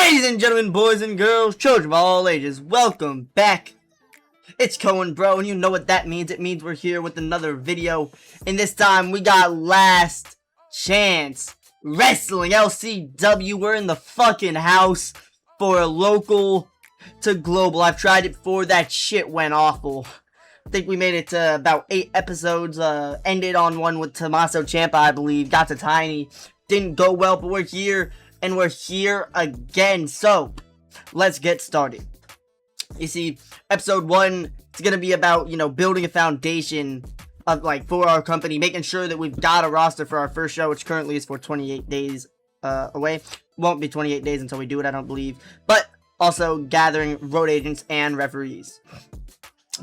Ladies and gentlemen, boys and girls, children of all ages, welcome back. It's Cohen, bro, and you know what that means. It means we're here with another video, and this time we got Last Chance Wrestling LCW. We're in the fucking house for a local to global. I've tried it before. That shit went awful. I think we made it to about 8 episodes. Ended on one with Tommaso Ciampa, I believe. Got to Tiny. Didn't go well, but we're here. And we're here again, so let's get started. You see, episode 1, it's gonna be about, building a foundation of, for our company, making sure that we've got a roster for our first show, which currently is for 28 days away. Won't be 28 days until we do it, I don't believe. But also gathering road agents and referees,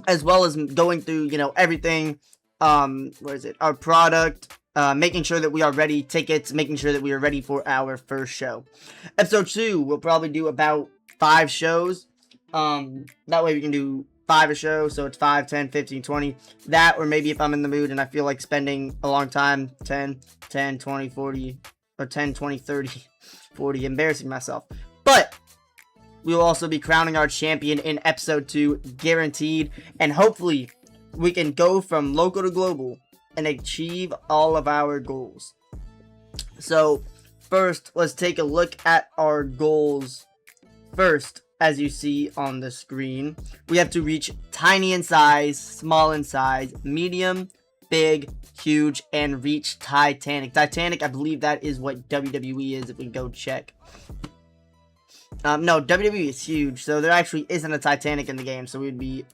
as well as going through, everything, our product, making sure that we are ready, tickets, making sure that we are ready for our first show. Episode 2, we'll probably do about 5 shows. That way we can do 5 a show, so it's 5, 10, 15, 20. That, or maybe if I'm in the mood and I feel like spending a long time, 10, 20, 40, or 10, 20, 30, 40, embarrassing myself. But we will also be crowning our champion in episode 2, guaranteed, and hopefully we can go from local to global and achieve all of our goals. So first, let's take a look at our goals. First, as you see on the screen, we have to reach tiny in size, small in size, medium, big, huge, and reach Titanic. Titanic, I believe that is what WWE is, if we go check. No, WWE is huge, so there actually isn't a Titanic in the game, so we'd be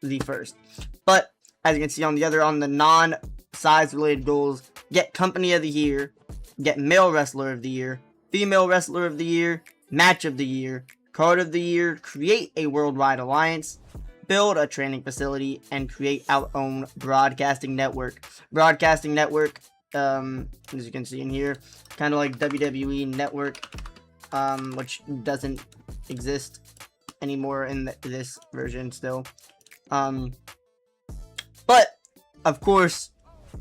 the first. But as you can see on the non-size related goals, get Company of the Year, get Male Wrestler of the Year, Female Wrestler of the Year, Match of the Year, Card of the Year, create a worldwide alliance, build a training facility, and create our own broadcasting network. Broadcasting network, as you can see in here, kind of like WWE Network, which doesn't exist anymore in this version still. But, of course,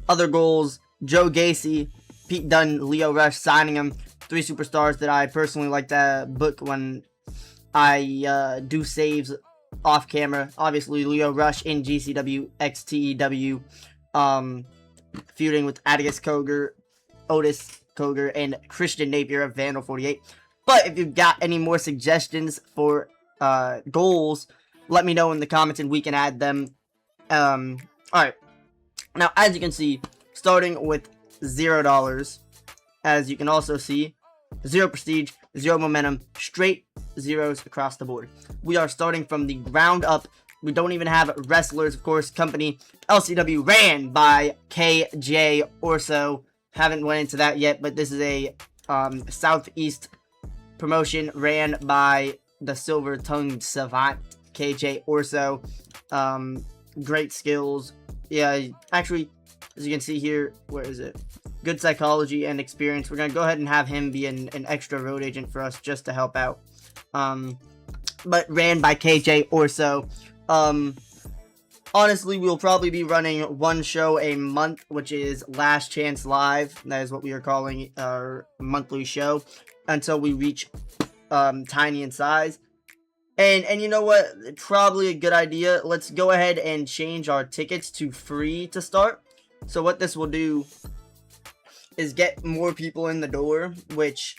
other goals, Joe Gacy, Pete Dunne, Lio Rush, signing them. 3 superstars that I personally like to book when I do saves off camera. Obviously, Lio Rush in GCW, XTEW, feuding with Atticus Cogar, Otis Cogar, and Christian Napier of Vandal 48. But if you've got any more suggestions for goals, let me know in the comments and we can add them. Alright, now as you can see, starting with $0, as you can also see, 0 prestige, 0 momentum, straight zeros across the board. We are starting from the ground up. We don't even have wrestlers, of course. Company LCW ran by KJ Orso. Haven't went into that yet, but this is a Southeast promotion ran by the silver-tongued savant KJ Orso. Great skills. Yeah, actually, as you can see here, where is it? Good psychology and experience. We're going to go ahead and have him be an extra road agent for us just to help out. But ran by KJ Orso. Honestly, we'll probably be running 1 show a month, which is Last Chance Live. That is what we are calling our monthly show until we reach tiny in size. And you know what? Probably a good idea. Let's go ahead and change our tickets to free to start. So what this will do is get more people in the door, which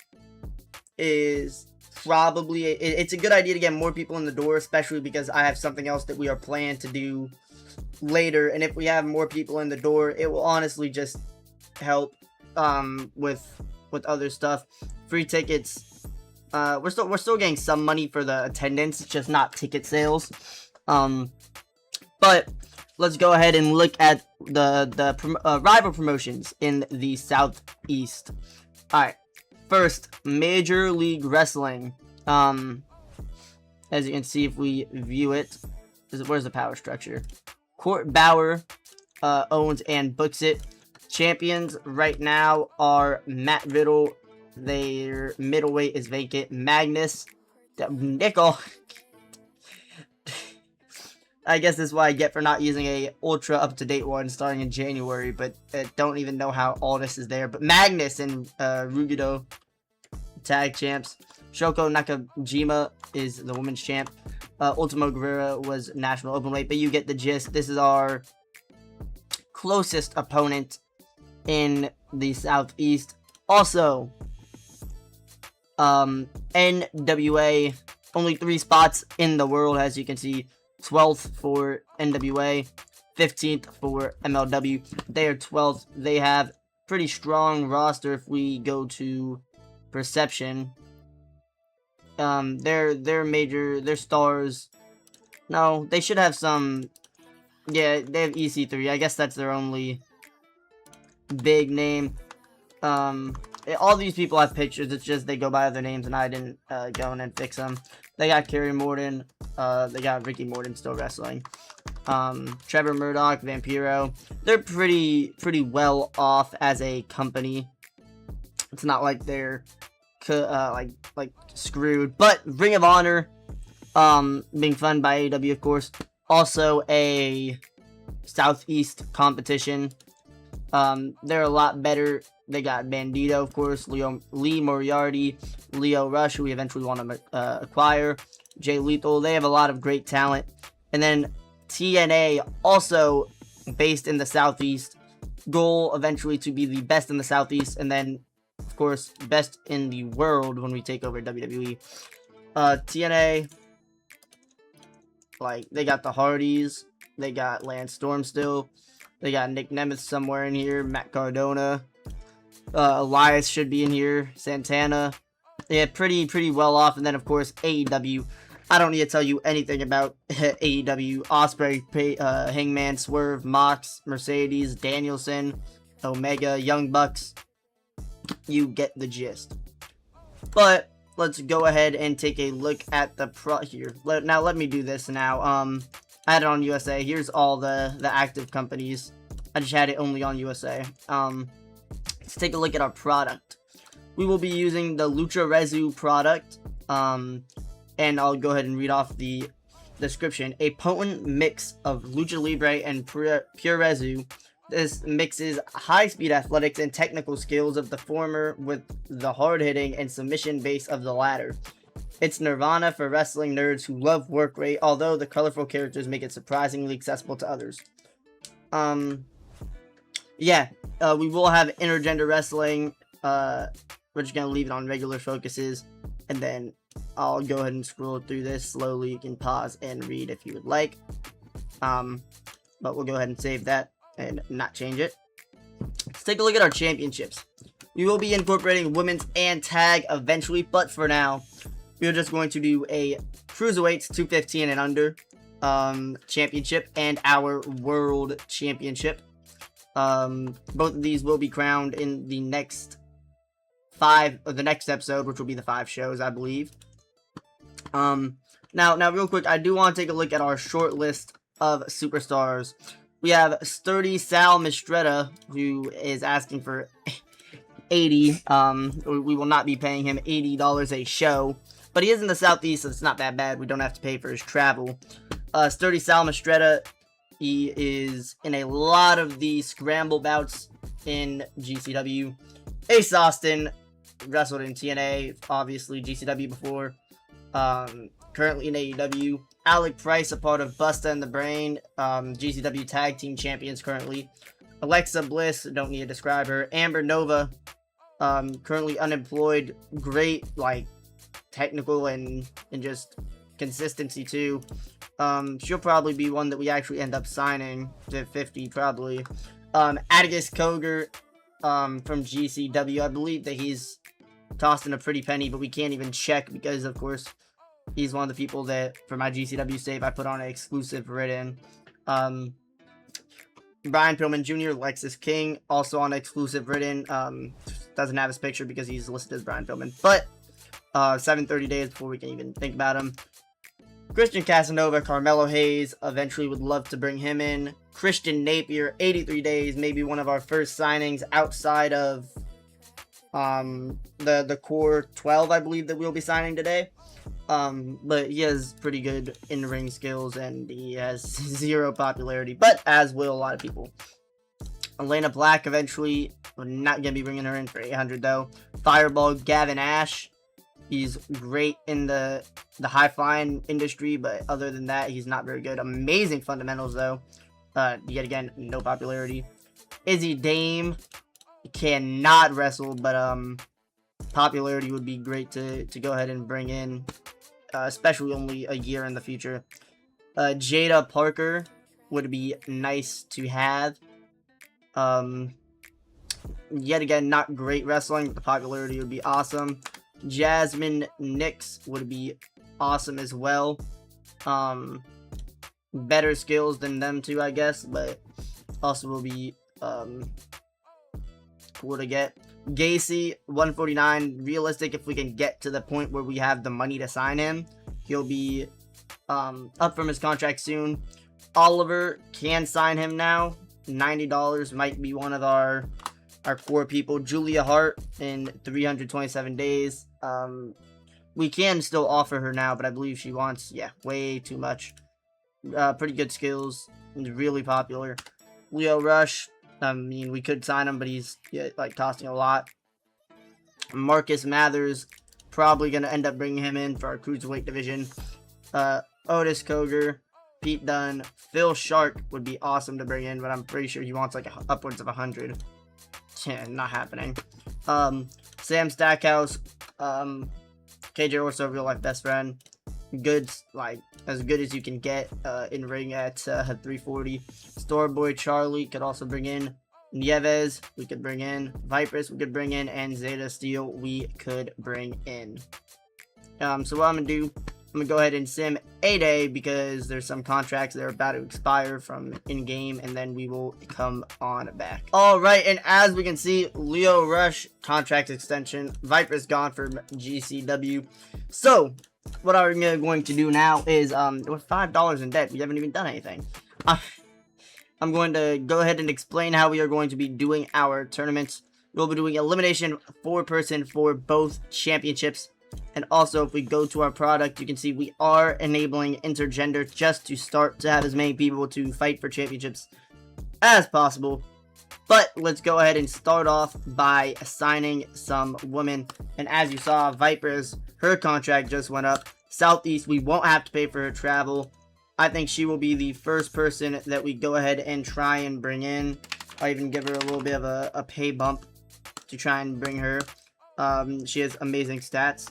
is probably it's a good idea to get more people in the door, especially because I have something else that we are planning to do later. And if we have more people in the door, it will honestly just help with other stuff. Free tickets. We're still getting some money for the attendance, just not ticket sales. But let's go ahead and look at the rival promotions in the Southeast. All right, first, Major League Wrestling. As you can see, if we view it, where's the power structure? Court Bauer owns and books it. Champions right now are Matt Riddle. Their middleweight is vacant. Magnus, Nickel. I guess that's what I get for not using a ultra up-to-date one starting in January, but I don't even know how all this is there. But Magnus and Rugido, tag champs. Shoko Nakajima is the women's champ. Ultimo Guerrera was national openweight, but you get the gist. This is our closest opponent in the Southeast. Also, NWA, only 3 spots in the world, as you can see. 12th for NWA, 15th for MLW. They are 12th. They have pretty strong roster if we go to Perception. Their stars. No, they should have some. Yeah, they have EC3. I guess that's their only big name. All these people have pictures. It's just they go by other names, and I didn't go in and fix them. They got Kerry Morton. They got Ricky Morton still wrestling. Trevor Murdoch, Vampiro. They're pretty well off as a company. It's not like they're like screwed. But Ring of Honor, being funded by AEW, of course. Also a Southeast competition. They're a lot better. They got Bandito, of course, Lee Moriarty, Leo Rush, who we eventually want to acquire, Jay Lethal. They have a lot of great talent. And then TNA, also based in the Southeast. Goal eventually to be the best in the Southeast, and then, of course, best in the world when we take over WWE. TNA, like, they got the Hardys. They got Lance Storm still. They got Nick Nemeth somewhere in here. Matt Cardona. Elias should be in here. Santana. Yeah, pretty well off. And then, of course, AEW. I don't need to tell you anything about AEW. Ospreay, Hangman, Swerve, Mox, Mercedes, Danielson, Omega, Young Bucks. You get the gist. But let's go ahead and take a look at the here. Now let me do this now. I had it on USA. Here's all the active companies. I just had it only on USA. Let's take a look at our product. We will be using the Lucha Rezu product. And I'll go ahead and read off the description. A potent mix of Lucha Libre and Pure Rezu. This mixes high-speed athletics and technical skills of the former with the hard-hitting and submission base of the latter. It's nirvana for wrestling nerds who love work rate, although the colorful characters make it surprisingly accessible to others. Yeah, we will have intergender wrestling. We're just going to leave it on regular focuses, and then I'll go ahead and scroll through this slowly. You can pause and read if you would like. But we'll go ahead and save that and not change it. Let's take a look at our championships. We will be incorporating women's and tag eventually, but for now, we're just going to do a Cruiserweights 215 and under championship and our world championship. Both of these will be crowned in the next the next episode, which will be the 5 shows, I believe. Now real quick, I do want to take a look at our short list of superstars. We have Sturdy Sal Mistretta, who is asking for 80. We will not be paying him $80 a show, but he is in the Southeast, so it's not that bad. We don't have to pay for his travel. Sturdy Sal Mistretta, he is in a lot of the scramble bouts in GCW. Ace Austin wrestled in TNA, obviously GCW before. Currently in AEW. Alec Price, a part of Busta and the Brain, GCW Tag Team Champions currently. Alexa Bliss, don't need to describe her. Amber Nova, currently unemployed. Great, like, technical and just consistency too. She'll probably be one that we actually end up signing to 50 probably. Atticus Cogar, from GCW, I believe that he's tossed in a pretty penny, but we can't even check because, of course, he's one of the people that, for my GCW save, I put on an exclusive written. Brian Pillman Jr., Lexus King, also on exclusive written. Doesn't have his picture because he's listed as Brian Pillman. But 730 days before we can even think about him. Christian Casanova, Carmelo Hayes, eventually would love to bring him in. Christian Napier, 83 days, maybe one of our first signings outside of the core 12, I believe, that we'll be signing today. But he has pretty good in-ring skills, and he has 0 popularity, but as will a lot of people. Elena Black, eventually, we're not going to be bringing her in for 800, though. Fireball, Gavin Ash, He's great in the high flying industry, but other than that, he's not very good. Amazing fundamentals though. Yet again, no popularity. Izzy Dame cannot wrestle, but popularity would be great to go ahead and bring in, especially only a year in the future. Jada Parker would be nice to have. Yet again, not great wrestling, but the popularity would be awesome. Jasmine Nix would be awesome as well. Better skills than them two, I guess, but also will be cool to get. Gacy, 149, realistic if we can get to the point where we have the money to sign him. He'll be up from his contract soon. Oliver, can sign him now. $90 might be one of our core people. Julia Hart in 327 days. We can still offer her now, but I believe she wants, yeah, way too much. Pretty good skills. Really popular. Leo Rush, I mean, we could sign him, but he's like costing a lot. Marcus Mathers, probably going to end up bringing him in for our cruiserweight division. Otis Koger, Pete Dunne, Phil Shark would be awesome to bring in, but I'm pretty sure he wants like upwards of 100. Yeah, not happening. Sam Stackhouse, KJ Orso, real life best friend. Good, like as good as you can get in ring at 340. Starboy Charlie could also bring in. Nieves we could bring in. Vipers we could bring in, and Zeta Steel we could bring in. So what I'm gonna do, I'm gonna go ahead and sim a day because there's some contracts that are about to expire from in-game, and then we will come on back. Alright, and as we can see, Leo Rush contract extension. Viper's gone from GCW. So what I'm going to do now is we're $5 in debt. We haven't even done anything. I'm going to go ahead and explain how we are going to be doing our tournaments. We'll be doing elimination 4-person for both championships. And also, if we go to our product, you can see we are enabling intergender just to start to have as many people to fight for championships as possible. But let's go ahead and start off by assigning some women. And as you saw, Vipers, her contract just went up. Southeast, we won't have to pay for her travel. I think she will be the first person that we go ahead and try and bring in. I'll even give her a little bit of a pay bump to try and bring her. She has amazing stats.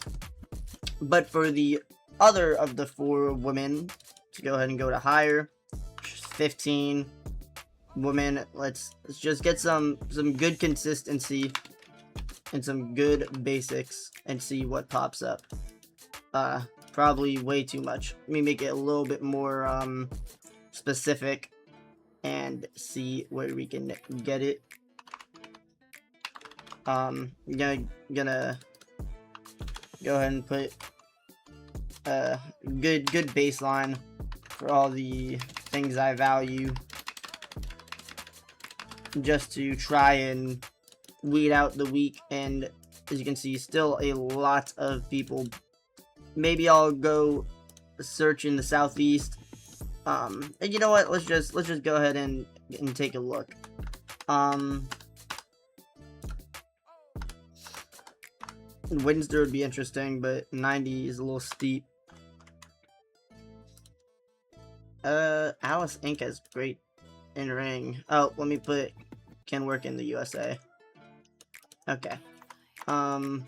But for the other of the 4 women, to go ahead and go to higher, 15 women. Let's just get some good consistency and some good basics and see what pops up. Probably way too much. Let me make it a little bit more specific and see where we can get it. Gonna go ahead and put a good baseline for all the things I value, just to try and weed out the weak. And as you can see, still a lot of people. Maybe I'll go search in the Southeast. And you know what? Let's just go ahead and take a look. Windsor would be interesting, but 90 is a little steep. Alice Inc. has great in ring. Oh, let me put can work in the USA. Okay. Thina,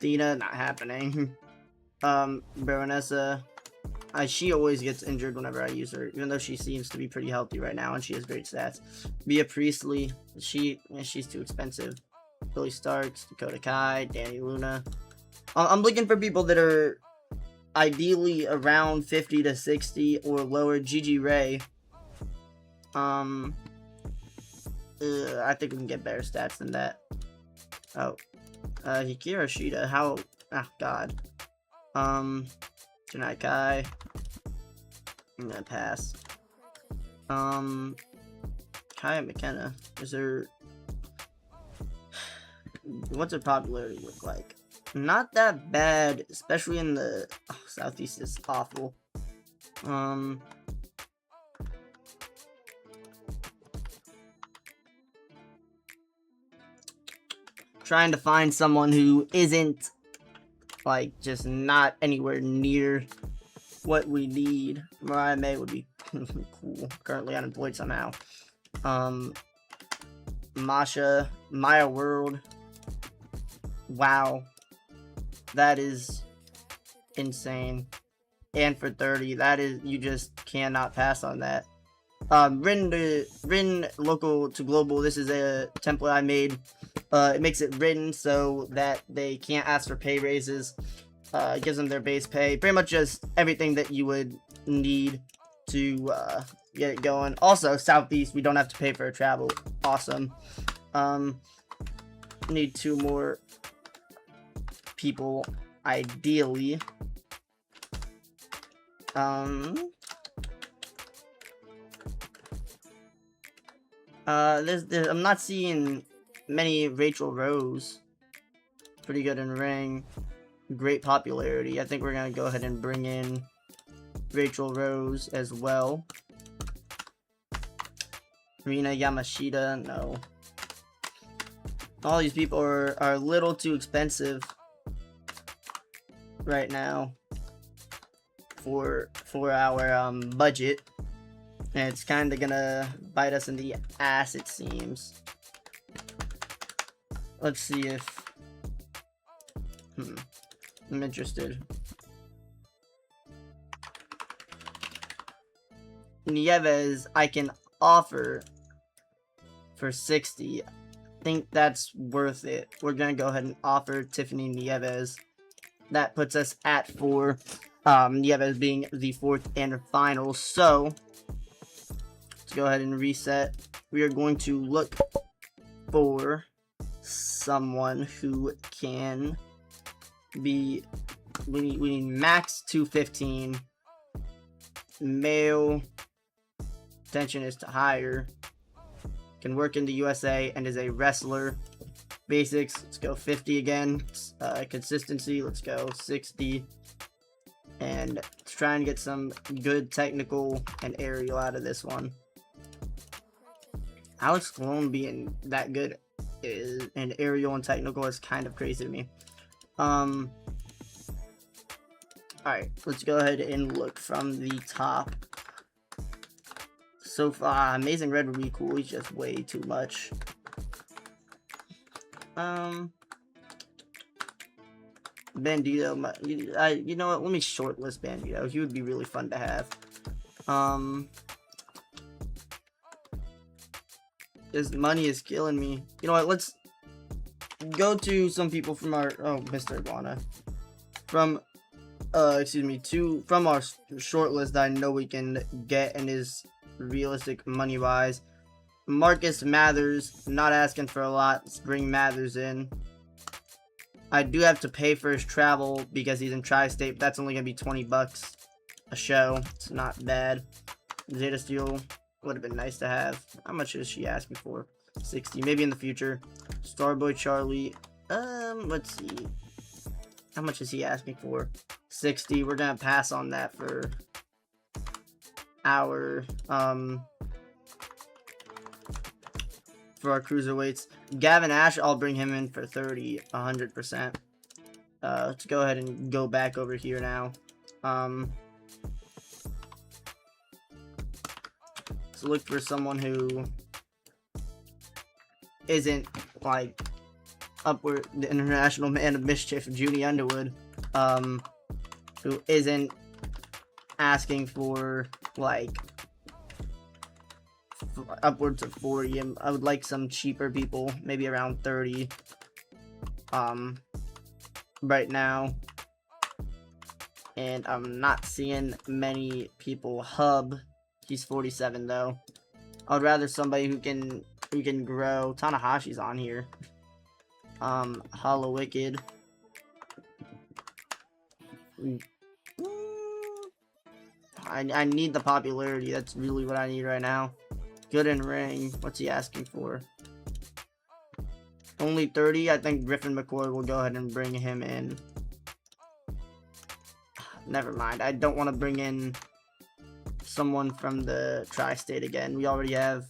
not happening. Baronessa, she always gets injured whenever I use her, even though she seems to be pretty healthy right now and she has great stats. Bea Priestley, she's too expensive. Billy Starks, Dakota Kai, Danny Luna. I'm looking for people that are ideally around 50 to 60 or lower. Gigi Ray. I think we can get better stats than that. Oh. Hikira Shida. How? Oh, God. Janai Kai. I'm gonna pass. Kaya McKenna. Is there... What's her popularity look like? Not that bad, especially in the... Oh, Southeast is awful. Trying to find someone who isn't like just not anywhere near what we need. Mariah May would be cool. Currently unemployed somehow. Masha, Maya World. Wow, that is insane. And for 30, that is, you just cannot pass on that. Written local to global. This is a template I made. It makes it written so that they can't ask for pay raises. It gives them their base pay. Pretty much just everything that you would need to get it going. Also, Southeast, we don't have to pay for travel. Awesome. Need 2 more people, ideally. I'm not seeing many Rachel Rose. Pretty good in ring. Great popularity. I think we're gonna go ahead and bring in Rachel Rose as well. Rina Yamashita, no. All these people are a little too expensive right now for our budget, and it's kind of gonna bite us in the ass, it seems. Let's see if I'm interested. Nieves I can offer for 60. I think that's worth it. We're gonna go ahead and offer Tiffany Nieves. That puts us at 4. Nieves being the 4th and final. So let's go ahead and reset. We are going to look for someone who can be. We need max 215. Male. Intention is to hire. Can work in the USA and is a wrestler. Basics, let's go 50 again. Consistency, let's go 60. And let's try and get some good technical and aerial out of this one. Alex Colon being that good in aerial and technical is kind of crazy to me. Alright, let's go ahead and look from the top. So far, Amazing Red would be cool. He's just way too much. Bandito, you know what? Let me shortlist Bandito. He would be really fun to have. This money is killing me. You know what? Let's go to some people from our Mr. Iguana. From from our shortlist that I know we can get and is realistic money wise. Marcus Mathers, not asking for a lot. Let's bring Mathers in. I do have to pay for his travel because he's in Tri-State, but that's only gonna be 20 bucks a show. It's not bad. Zeta Steel would have been nice to have. How much is she asking for? 60, maybe in the future. Starboy Charlie, let's see. How much is he asking for? 60. We're gonna pass on that for our cruiserweights. Gavin Ash, I'll bring him in for 30, 100%. Let's go ahead and go back over here now. Let's look for someone who isn't like Upward, the International Man of Mischief, Judy Underwood, who isn't asking for like upwards of 40. I would like some cheaper people, maybe around 30 right now, and I'm not seeing many people. Hub, he's 47 though. I'd rather somebody who can grow. Tanahashi's on here. Hollow Wicked. I need the popularity. That's really what I need right now. Good in ring. What's he asking for? Only 30. I think Griffin McCoy will go ahead and bring him in. Never mind. I don't want to bring in someone from the Tri-State again. We already have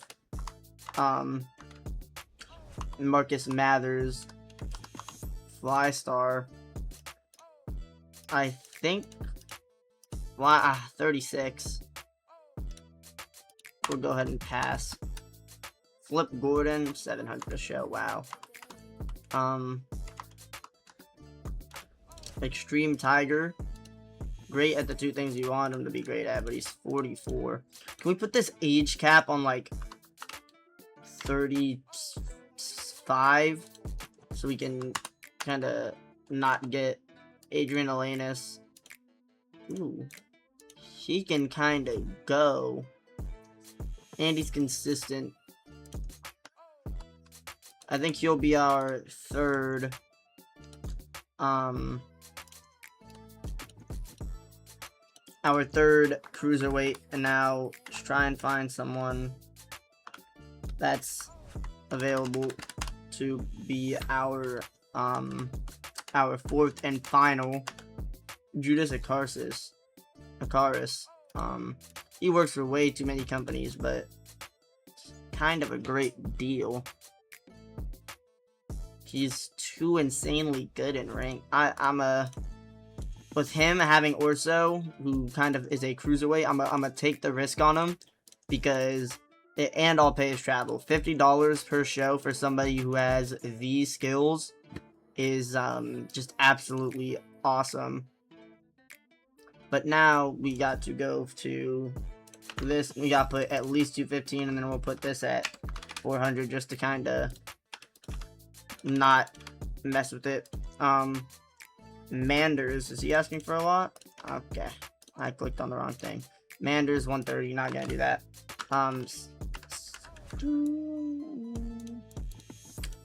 Marcus Mathers, Flystar. I think, wow, 36. We'll go ahead and pass. Flip Gordon, 700 a show, wow. Extreme Tiger, great at the two things you want him to be great at, but he's 44. Can we put this age cap on like 35 so we can kind of not get Adrian Alanis? Ooh, he can kind of go, and he's consistent. I think he'll be our third cruiserweight, and now let's try and find someone that's available to be our fourth and final. Judas Akaris. He works for way too many companies, but kind of a great deal. He's too insanely good in ring. With him having Orso, who kind of is a cruiserweight, I'm gonna take the risk on him because and I'll pay his travel. $50 per show for somebody who has these skills is just absolutely awesome. But now we got to go to this. We got to put at least 215, and then we'll put this at 400 just to kind of not mess with it. Manders, is he asking for a lot? Okay, I clicked on the wrong thing. Manders 130, not gonna do that.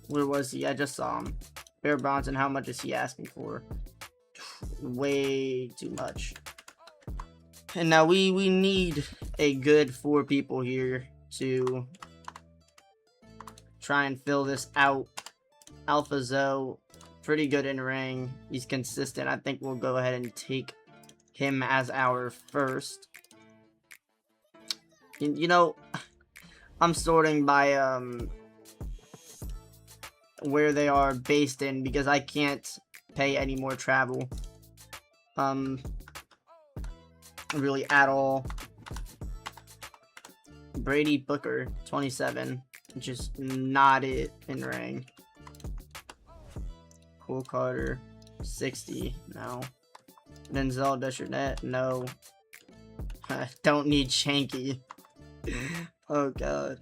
Where was he? I just saw him. Bear Bronson, how much is he asking for? Way too much. And now we need a good 4 people here to try and fill this out. Alpha Zoe, pretty good in ring. He's consistent. I think we'll go ahead and take him as our first. You know, I'm sorting by where they are based in because I can't pay any more travel. Really at all. Brady Booker, 27, which is not it in ring. Cole Carter, 60, no. Denzel Deschanette, no. Don't need Shanky. Oh god.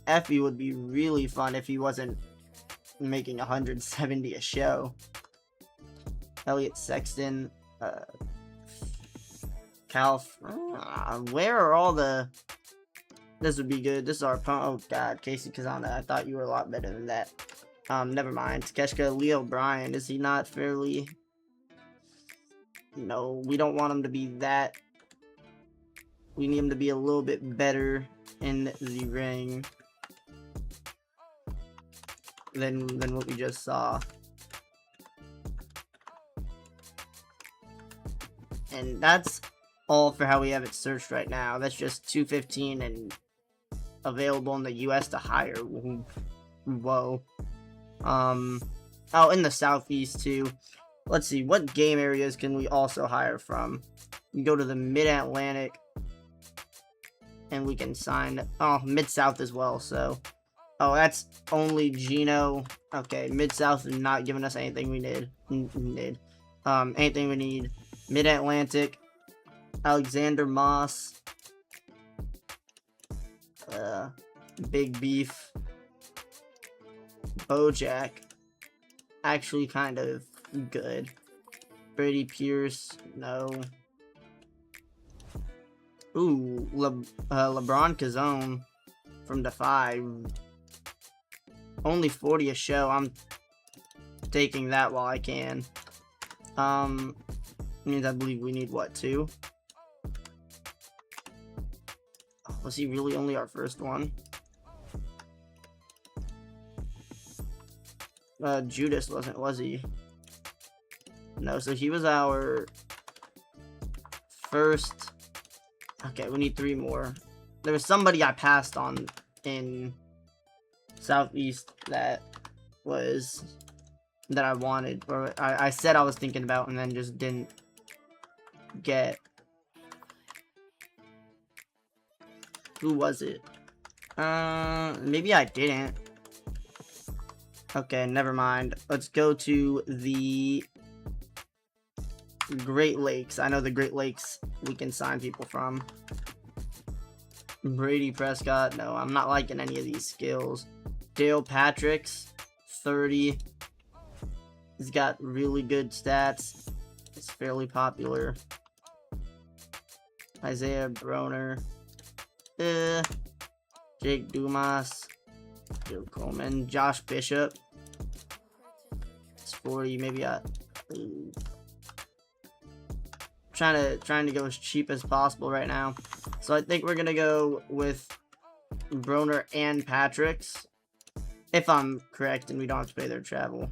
Effie would be really fun if he wasn't making 170 a show. Elliot Sexton, where are all the... This would be good. This is our opponent. Oh god, Casey Kazana. I thought you were a lot better than that. Never mind. Takeshka Leo Bryan. Is he not fairly... No, we don't want him to be that. We need him to be a little bit better in the ring than what we just saw. And that's all for how we have it searched right now. That's just 215 and available in the US to hire. Whoa. Oh, in the Southeast too. Let's see, what game areas can we also hire from? We can go to the Mid-Atlantic, and we can sign, oh, Mid-South as well, so. Oh, that's only Gino. Okay, Mid-South is not giving us anything we need. Anything we need. Mid-Atlantic, Alexander Moss, Big Beef, Bojack, actually kind of good. Brady Pierce, no. Ooh, LeBron Cazone from Defy. Only 40 a show. I'm taking that while I can. Means I believe we need what, 2? Oh, was he really only our first one? Judas wasn't, was he? No, so he was our first. Okay, we need 3 more. There was somebody I passed on in Southeast that was that I wanted, or I said I was thinking about, and then just didn't get. Who was it? Maybe I didn't. Okay, never mind. Let's go to the Great Lakes. I know the Great Lakes we can sign people from. Brady Prescott. No, I'm not liking any of these skills. Dale Patrick's 30. He's got really good stats. It's fairly popular. Isaiah Broner. Jake Dumas. Joe Coleman. Josh Bishop. It's 40. Maybe trying to go as cheap as possible right now. So I think we're gonna go with Broner and Patrick's, if I'm correct, and we don't have to pay their travel.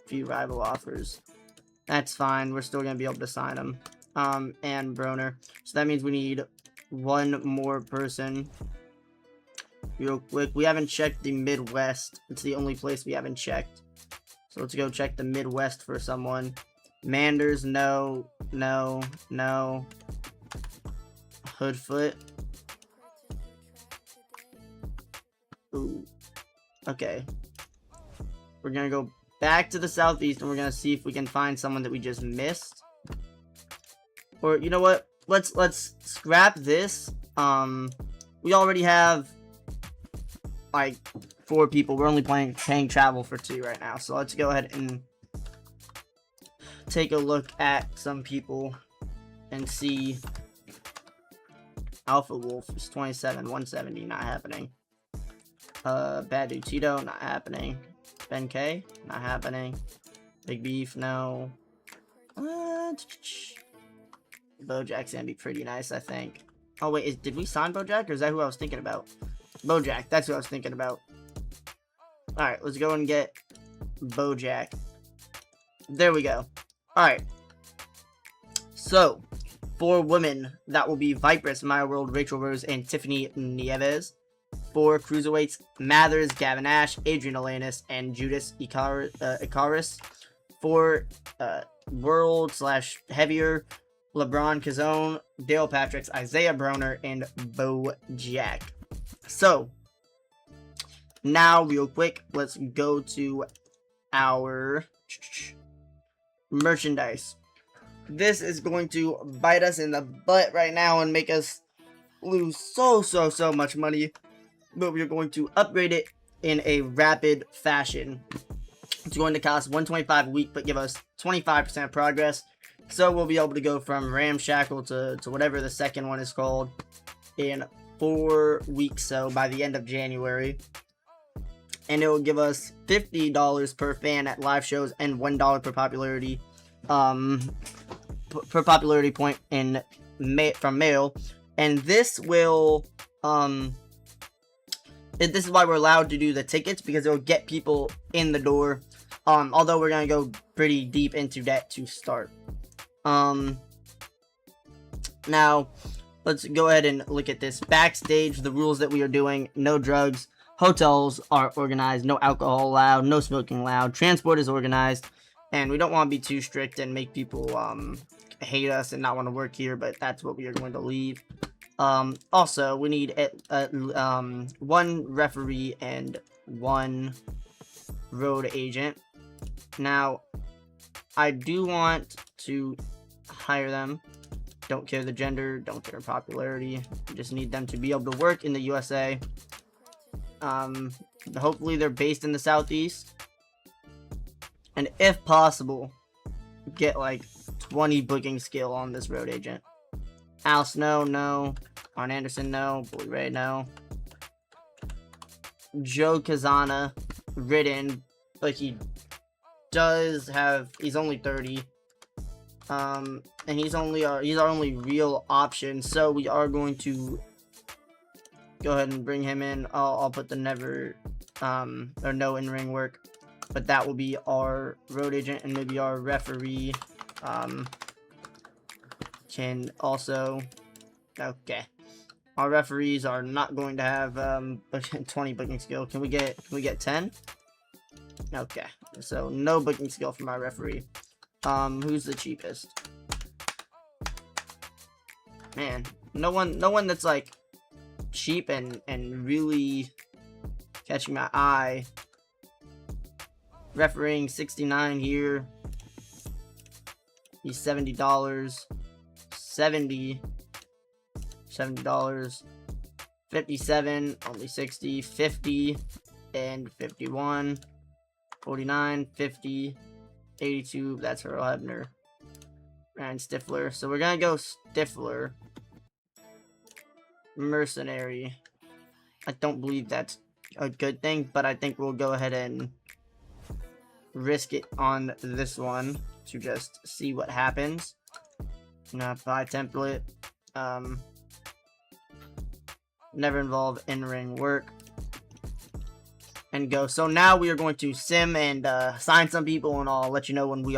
Few rival offers. That's fine. We're still gonna be able to sign them. And Broner. So that means we need one more person. Real quick, we haven't checked the Midwest. It's the only place we haven't checked. So let's go check the Midwest for someone. Manders, no. Hoodfoot. Ooh. Okay. We're gonna go back to the southeast and we're gonna see if we can find someone that we just missed. Or you know what? Let's scrap this. We already have like 4 people. We're only paying travel for 2 right now. So let's go ahead and take a look at some people and see. Alpha Wolf is 27, 170, not happening. Bad Dude Tito, not happening. Ben K, not happening. Big Beef, no. Bojack's gonna be pretty nice, I think. Oh wait, did we sign Bojack, or is that who I was thinking about? Bojack, that's who I was thinking about. Alright, let's go and get Bojack. There we go. Alright. So, for women, that will be Vipress, Maya World, Rachel Rose, and Tiffany Nieves. For cruiserweights, Mathers, Gavin Ash, Adrian Alanis, and Judas Icarus. For world / heavier, LeBron Cazone, Dale Patricks, Isaiah Broner, and Bojack. So, now real quick, let's go to our merchandise. This is going to bite us in the butt right now and make us lose so much money, but we're going to upgrade it in a rapid fashion. It's going to cost $125 a week, but give us 25% progress. So we'll be able to go from Ramshackle to whatever the second one is called in 4 weeks, so by the end of January. And it will give us $50 per fan at live shows and $1 per popularity point in from mail. And this will this is why we're allowed to do the tickets, because it will get people in the door, although we're gonna go pretty deep into debt to start. Now let's go ahead and look at this. Backstage, the rules that we are doing: no drugs, hotels are organized, no alcohol allowed, no smoking allowed, transport is organized, and we don't want to be too strict and make people hate us and not want to work here, but that's what we are going to leave. Also, we need 1 referee and 1 road agent. Now, I do want to hire them. Don't care the gender, don't care popularity. Just need them to be able to work in the USA. Hopefully they're based in the Southeast. And if possible, get like 20 booking skill on this road agent. Al Snow, no. Arn Anderson, no. Bully Ray, no. Joe Kazana, ridden, but he does have, he's only 30. And he's our only real option, so we are going to go ahead and bring him in. I'll put the never, or no in-ring work, but that will be our road agent, and maybe our referee, can also, okay. Our referees are not going to have 20 booking skill. Can we get 10? Okay, So no booking skill for my referee. Who's the cheapest? Man, no one that's like cheap and really catching my eye. Refereeing 69 here. He's $70. $70. $57, only 60, 50, and 51, 49, 50, 82, that's Earl Hebner. Ryan Stifler. So we're gonna go Stifler. Mercenary. I don't believe that's a good thing, but I think we'll go ahead and risk it on this one to just see what happens. Apply template. Never involve in-ring work. And go. So now we are going to sim and sign some people, and I'll let you know when we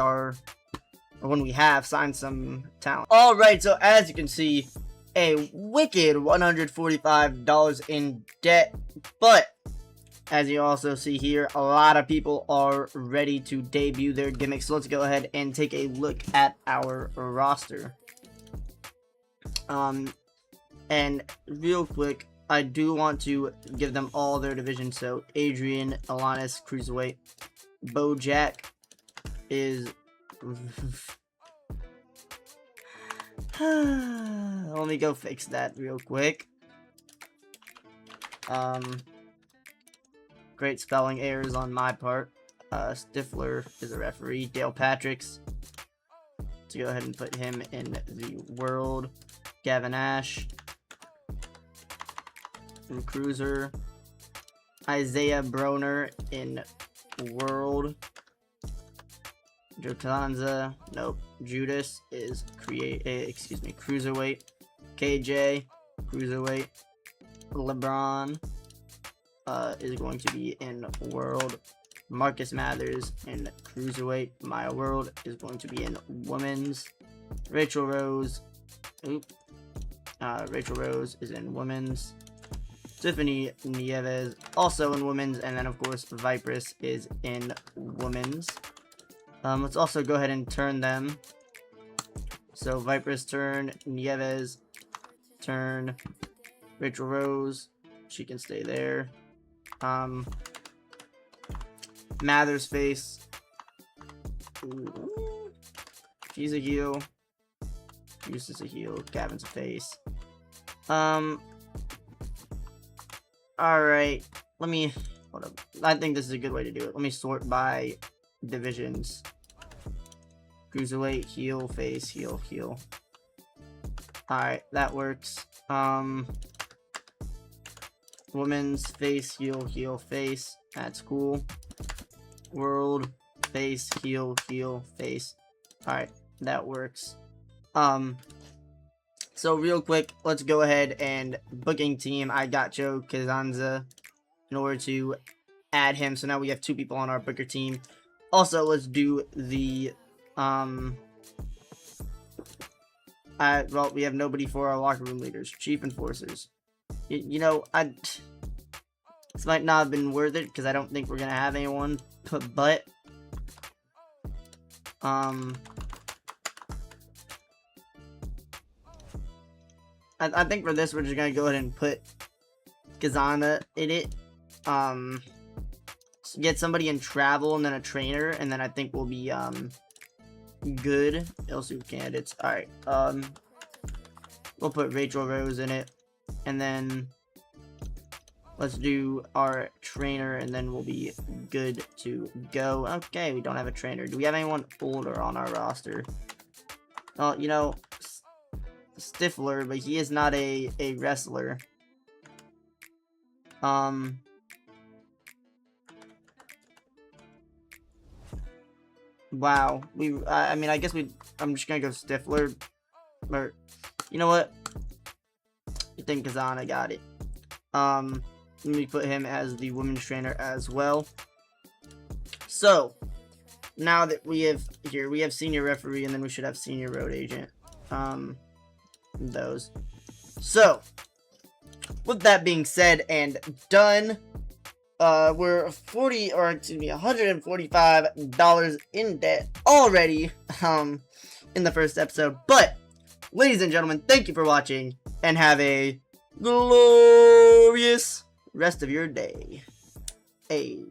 have signed some talent. Alright, so as you can see, a wicked $145 in debt, but as you also see here, a lot of people are ready to debut their gimmicks. So let's go ahead and take a look at our roster. And real quick, I do want to give them all their divisions. So Adrian, Alanis, Cruiserweight. Bojack is... Let me go fix that real quick. Great spelling errors on my part. Stifler is a referee. Dale Patricks. To go ahead and put him in the world. Gavin Ash. And Cruiser. Isaiah Broner in world. Jotanza. Nope. Judas is Cruiserweight. KJ. Cruiserweight. LeBron is going to be in world. Marcus Mathers in Cruiserweight. Maya World is going to be in women's. Rachel Rose. Rachel Rose is in women's. Tiffany Nieves also in women's, and then of course Vipress is in women's. Let's also go ahead and turn them. So Vipress turn, Nieves turn, Rachel Rose, she can stay there. Mathers face. Ooh. She's a heel. Juice is a heel. Gavin's a face. Alright. Hold up. I think this is a good way to do it. Let me sort by divisions. Cruiserweight, heel, face, heel, heel. Alright, that works. Women's face, heel, heel, face. That's cool. World, face, heel, heel, face. Alright, that works. So real quick, let's go ahead and booking team. I got Joe Kazanza in order to add him. So now we have 2 people on our booker team. Also, let's do the well, we have nobody for our locker room leaders. Chief enforcers. You know, this might not have been worth it because I don't think we're gonna have anyone. But I think for this we're just gonna go ahead and put Kazana in it. Get somebody in travel and then a trainer, and then I think we'll be good. LSU candidates. Alright. We'll put Rachel Rose in it. And then let's do our trainer, and then we'll be good to go. Okay, we don't have a trainer. Do we have anyone older on our roster? Well, you know, Stifler, but he is not a wrestler. Wow. I mean, I guess I'm just gonna go Stifler. Or, you know what? I think Kazana got it. Let me put him as the women's trainer as well. So, now that we have senior referee, and then we should have senior road agent. Those. So, with that being said and done, we're $145 in debt already, in the first episode. But, ladies and gentlemen, thank you for watching, and have a glorious rest of your day. Hey.